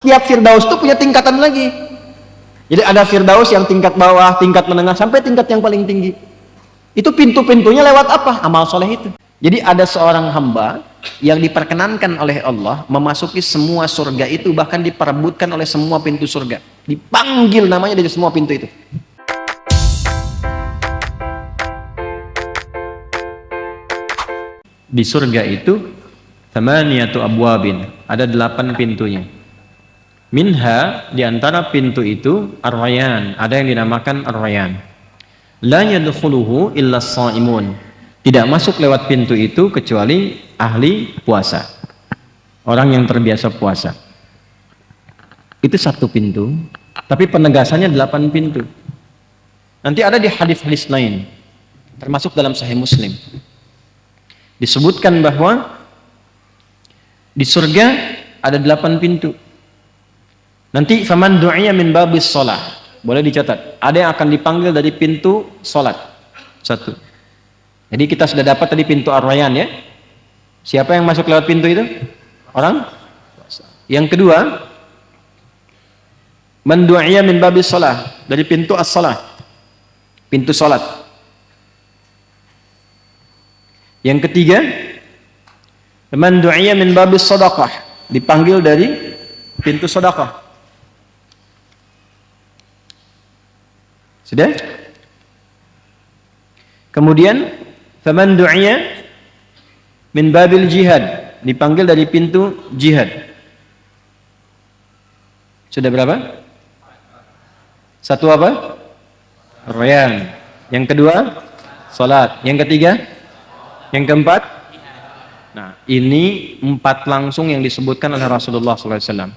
Tiap Firdaus itu punya tingkatan lagi. Jadi ada Firdaus yang tingkat bawah, tingkat menengah, sampai tingkat yang paling tinggi. Itu pintu-pintunya lewat apa? Amal soleh itu. Jadi ada seorang hamba yang diperkenankan oleh Allah memasuki semua surga itu, bahkan diperebutkan oleh semua pintu surga. Dipanggil namanya dari semua pintu itu. Di surga itu thamaniyatu abwabin, ada 8 pintunya. Minha, diantara pintu itu ar-rayyan, ada yang dinamakan ar-rayyan. La yadkhuluhu illa as-shaimun, tidak masuk lewat pintu itu kecuali ahli puasa, orang yang terbiasa puasa. Itu satu pintu, tapi penegasannya 8 pintu. Nanti ada di hadis-hadis lain, termasuk dalam Sahih Muslim, disebutkan bahwa di surga ada 8 pintu. Nanti faman du'iya min babis shalah, boleh dicatat, ada yang akan dipanggil dari pintu salat. Satu. Jadi kita sudah dapat tadi pintu ar-rayyan ya. Siapa yang masuk lewat pintu itu? Orang puasa. Yang kedua, man du'iya min babis shalah, dari pintu as-shalah, pintu salat. Yang ketiga, man du'iya min babis shadaqah, dipanggil dari pintu sedekah. Sudah? Kemudian faman du'iya min babil jihad, dipanggil dari pintu jihad. Sudah berapa? Satu apa? Rayyan. Yang kedua, salat. Yang ketiga, yang keempat. Nah, ini 4 langsung yang disebutkan oleh Rasulullah SAW.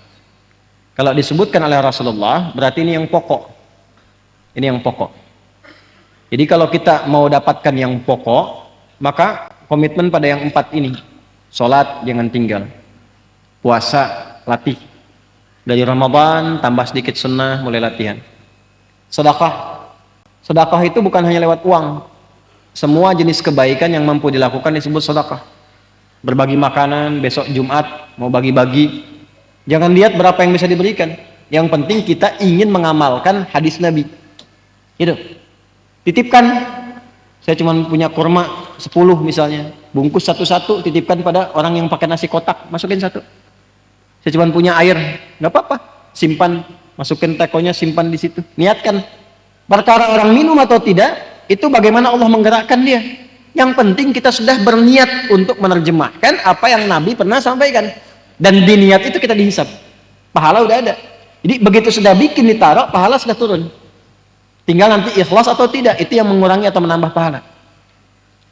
Kalau disebutkan oleh Rasulullah, berarti ini yang pokok. Ini yang pokok. Jadi kalau kita mau dapatkan yang pokok, maka komitmen pada yang 4 ini. Salat jangan tinggal. Puasa latih. Dari Ramadan tambah sedikit sunnah, mulai latihan. Sedekah. Sedekah itu bukan hanya lewat uang. Semua jenis kebaikan yang mampu dilakukan disebut sedekah. Berbagi makanan, besok Jumat mau bagi-bagi. Jangan lihat berapa yang bisa diberikan. Yang penting kita ingin mengamalkan hadis Nabi. Itu. Titipkan. Saya cuma punya kurma 10 misalnya. Bungkus satu-satu, titipkan pada orang yang pakai nasi kotak. Masukin 1. Saya cuma punya air. Nggak apa-apa. Simpan. Masukin tekonya, simpan di situ. Niatkan. Perkara orang minum atau tidak, itu bagaimana Allah menggerakkan dia. Yang penting kita sudah berniat untuk menerjemahkan apa yang Nabi pernah sampaikan. Dan di niat itu kita dihisab. Pahala udah ada. Jadi begitu sudah bikin ditaruh, pahala sudah turun. Tinggal nanti ikhlas atau tidak, itu yang mengurangi atau menambah pahala.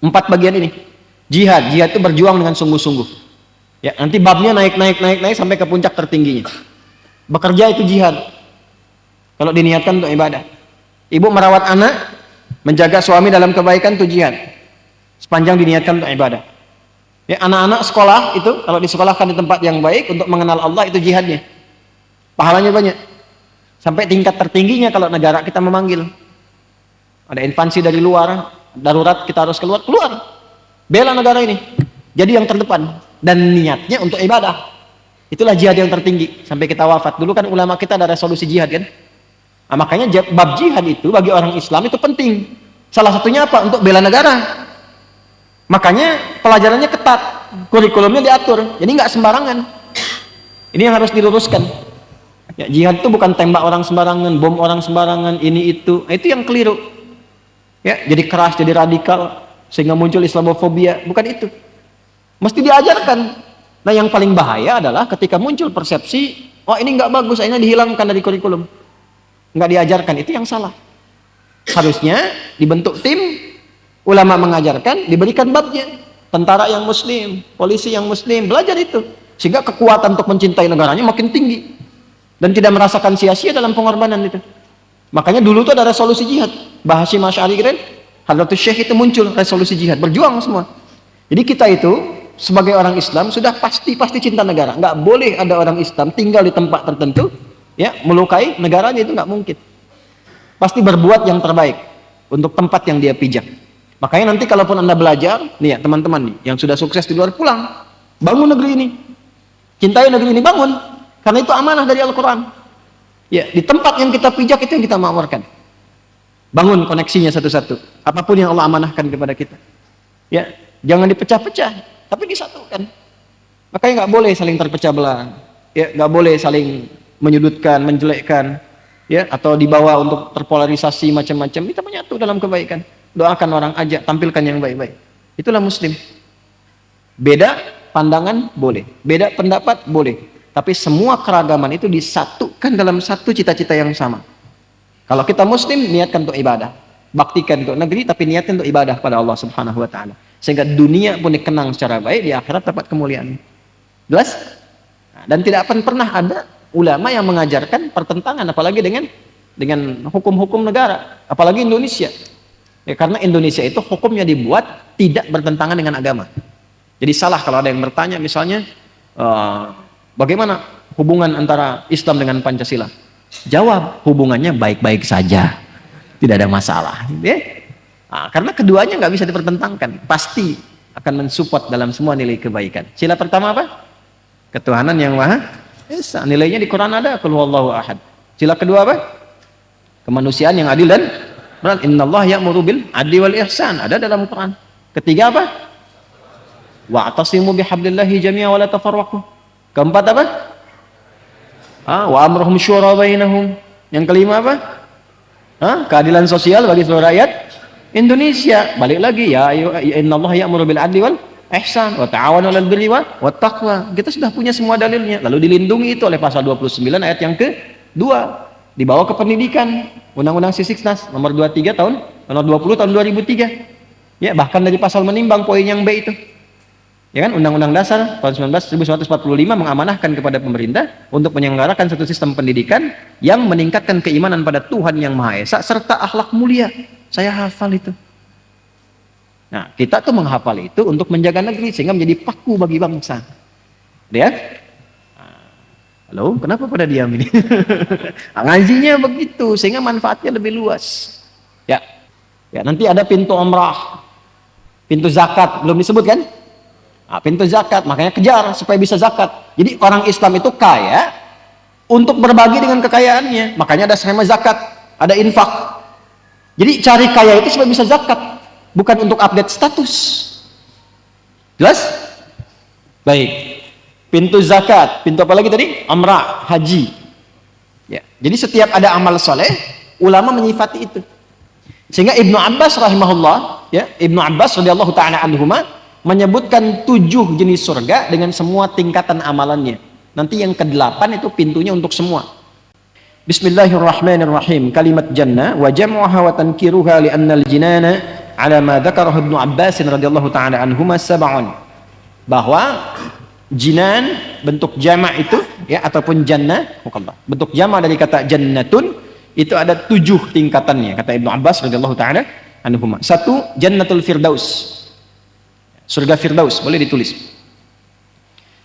4 bagian ini. Jihad itu berjuang dengan sungguh-sungguh. Ya, nanti babnya naik sampai ke puncak tertingginya. Bekerja itu jihad. Kalau diniatkan untuk ibadah. Ibu merawat anak, menjaga suami dalam kebaikan itu jihad. Sepanjang diniatkan untuk ibadah. Ya, anak-anak sekolah itu kalau disekolahkan di tempat yang baik untuk mengenal Allah, itu jihadnya. Pahalanya banyak. Sampai tingkat tertingginya kalau negara kita memanggil. Ada invasi dari luar, darurat kita harus keluar. Bela negara ini. Jadi yang terdepan. Dan niatnya untuk ibadah. Itulah jihad yang tertinggi. Sampai kita wafat. Dulu kan ulama kita ada resolusi jihad kan. Nah, makanya bab jihad itu bagi orang Islam itu penting. Salah satunya apa? Untuk bela negara. Makanya pelajarannya ketat. Kurikulumnya diatur. Jadi nggak sembarangan. Ini yang harus diluruskan. Ya, jihad itu bukan tembak orang sembarangan, bom orang sembarangan, ini itu. Nah, itu yang keliru. Ya, jadi keras, jadi radikal sehingga muncul Islamofobia, bukan itu. Mesti diajarkan. Nah, yang paling bahaya adalah ketika muncul persepsi, oh ini nggak bagus, akhirnya dihilangkan dari kurikulum. Nggak diajarkan, itu yang salah. Harusnya dibentuk tim, ulama mengajarkan, diberikan babnya. Tentara yang muslim, polisi yang muslim, belajar itu. Sehingga kekuatan untuk mencintai negaranya makin tinggi. Dan tidak merasakan sia-sia dalam pengorbanan itu. Makanya dulu itu ada resolusi jihad. Bahashim Asy'ari keren, Hadratus Syekh itu muncul resolusi jihad, berjuang semua. Jadi kita itu sebagai orang Islam sudah pasti cinta negara. Nggak boleh ada orang Islam tinggal di tempat tertentu, ya melukai negaranya, itu nggak mungkin. Pasti berbuat yang terbaik untuk tempat yang dia pijak. Makanya nanti kalaupun Anda belajar, nih ya teman-teman nih, yang sudah sukses di luar pulang, bangun negeri ini. Cintai negeri ini, bangun. Karena itu amanah dari Al-Quran. Ya, di tempat yang kita pijak itu yang kita makmurkan. Bangun koneksinya satu-satu. Apapun yang Allah amanahkan kepada kita. Ya, jangan dipecah-pecah, tapi disatukan. Makanya nggak boleh saling terpecah belah. Ya, nggak boleh saling menyudutkan, menjelekkan, ya, atau dibawa untuk terpolarisasi macam-macam. Kita menyatu dalam kebaikan. Doakan orang, ajak, tampilkan yang baik-baik. Itulah Muslim. Beda pandangan boleh, beda pendapat boleh, tapi semua keragaman itu disatukan dalam satu cita-cita yang sama. Kalau kita Muslim, niatkan untuk ibadah, baktikan untuk negeri, tapi niatkan untuk ibadah pada Allah Subhanahu Wa Taala, sehingga dunia pun dikenang secara baik, di akhirat dapat kemuliaan. Jelas? Dan tidak akan pernah ada ulama yang mengajarkan pertentangan, apalagi dengan hukum-hukum negara, apalagi Indonesia. Ya, karena Indonesia itu hukumnya dibuat tidak bertentangan dengan agama. Jadi salah kalau ada yang bertanya misalnya, bagaimana hubungan antara Islam dengan Pancasila? Jawab, hubungannya baik-baik saja, tidak ada masalah. Ya? Nah, karena keduanya nggak bisa dipertentangkan, pasti akan mensupport dalam semua nilai kebaikan. Sila pertama apa? Ketuhanan yang Maha Esa. Nilainya di Quran ada, Qul huwallahu ahad. Sila kedua apa? Kemanusiaan yang adil dan benar. Innallaha ya'muru bil adli wal ihsan, ada dalam Quran. Ketiga apa? Wa'tasimu bihablillahi jami'a wa la tafarraqu. Keempat apa? Wa amruhum syura bainahum. Yang kelima apa? Keadilan sosial bagi seluruh rakyat Indonesia. Balik lagi, ya innallaha ya'muru bil adli wal ihsan wa ta'awanu 'alal birri wat taqwa. Kita sudah punya semua dalilnya. Lalu dilindungi itu oleh pasal 29 ayat yang kedua. Dibawa ke pendidikan, Undang-Undang Sisdiknas nomor 23 nomor 20 tahun 2003. Ya, bahkan dari pasal menimbang poin yang B itu. Ya kan, Undang-Undang Dasar tahun 1945 mengamanahkan kepada pemerintah untuk menyelenggarakan satu sistem pendidikan yang meningkatkan keimanan pada Tuhan yang Maha Esa serta akhlak mulia. Saya hafal itu. Nah, kita tuh menghafal itu untuk menjaga negeri sehingga menjadi paku bagi bangsa. Ya? Halo, kenapa pada diam ini? Ngajinya begitu sehingga manfaatnya lebih luas. Ya. Ya, nanti ada pintu umrah, pintu zakat belum disebut kan? Nah, pintu zakat, makanya kejar supaya bisa zakat. Jadi orang Islam itu kaya untuk berbagi dengan kekayaannya. Makanya ada skema zakat, ada infak. Jadi cari kaya itu supaya bisa zakat, bukan untuk update status. Jelas? Baik. Pintu zakat, pintu apa lagi tadi? Umrah, haji. Ya. Jadi setiap ada amal soleh, ulama menyifati itu. Sehingga Ibnu Abbas rahimahullah, ya, Ibnu Abbas radhiyallahu taala anhuma menyebutkan 7 jenis surga dengan semua tingkatan amalannya. Nanti yang ke-8 itu pintunya untuk semua. Bismillahirrahmanirrahim. Kalimat jannah wa jam'uha wa tankiruha li anna al-jinana ala ma dzakarahu Ibnu Abbas radhiyallahu taala anhuma sab'un. Bahwa jinan bentuk jama' itu ya, ataupun jannah, bentuk jama' dari kata jannatun itu ada 7 tingkatannya kata Ibnu Abbas radhiyallahu taala anhuma. 1, jannatul firdaus, surga firdaus, boleh ditulis.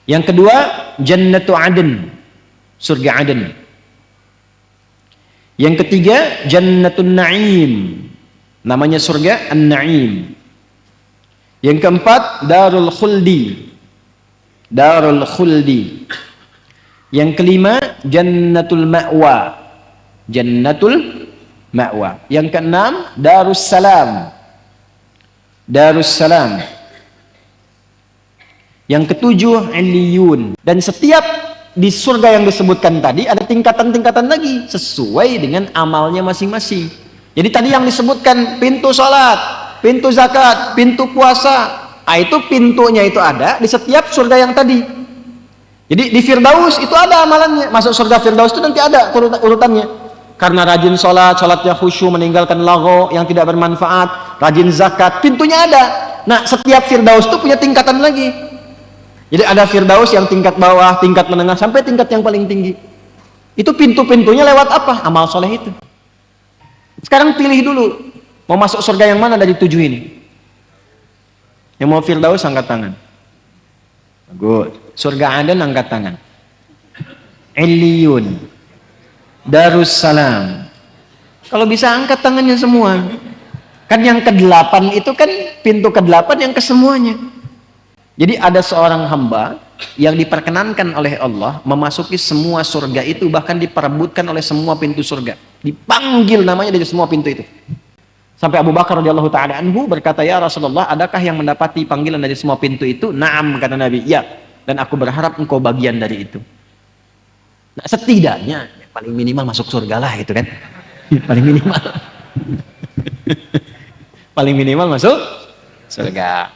Yang kedua, jannatu aden, surga aden. Yang ketiga, jannatun na'im, namanya surga an-na'im. Yang keempat, darul khuldi, darul khuldi. Yang kelima, jannatul ma'wa, jannatul ma'wa. Yang keenam, darus salam, darus salam. Yang ketujuh, illiyun. Dan setiap di surga yang disebutkan tadi ada tingkatan-tingkatan lagi sesuai dengan amalnya masing-masing. Jadi tadi yang disebutkan pintu salat, pintu zakat, pintu puasa, itu pintunya itu ada di setiap surga yang tadi. Jadi di Firdaus itu ada amalannya. Masuk surga Firdaus itu nanti ada urutannya. Karena rajin sholat, sholatnya khusyuk, meninggalkan lagho yang tidak bermanfaat, rajin zakat, pintunya ada. Nah, setiap Firdaus itu punya tingkatan lagi. Jadi ada Firdaus yang tingkat bawah, tingkat menengah, sampai tingkat yang paling tinggi. Itu pintu-pintunya lewat apa? Amal soleh itu. Sekarang pilih dulu, mau masuk surga yang mana dari 7 ini? Yang mau Firdaus angkat tangan. Good. Surga Aden angkat tangan. Illiyun, Darussalam. Kalau bisa angkat tangannya semua. Kan yang ke-8 itu kan pintu ke-8 yang kesemuanya. Jadi ada seorang hamba yang diperkenankan oleh Allah memasuki semua surga itu, bahkan diperebutkan oleh semua pintu surga, dipanggil namanya dari semua pintu itu. Sampai Abu Bakar radhiyallahu taala anhu berkata, ya Rasulullah, adakah yang mendapati panggilan dari semua pintu itu? Naam, kata Nabi, ya, dan aku berharap engkau bagian dari itu. Nah, setidaknya paling minimal masuk surga lah gitu kan. Paling minimal paling minimal masuk surga.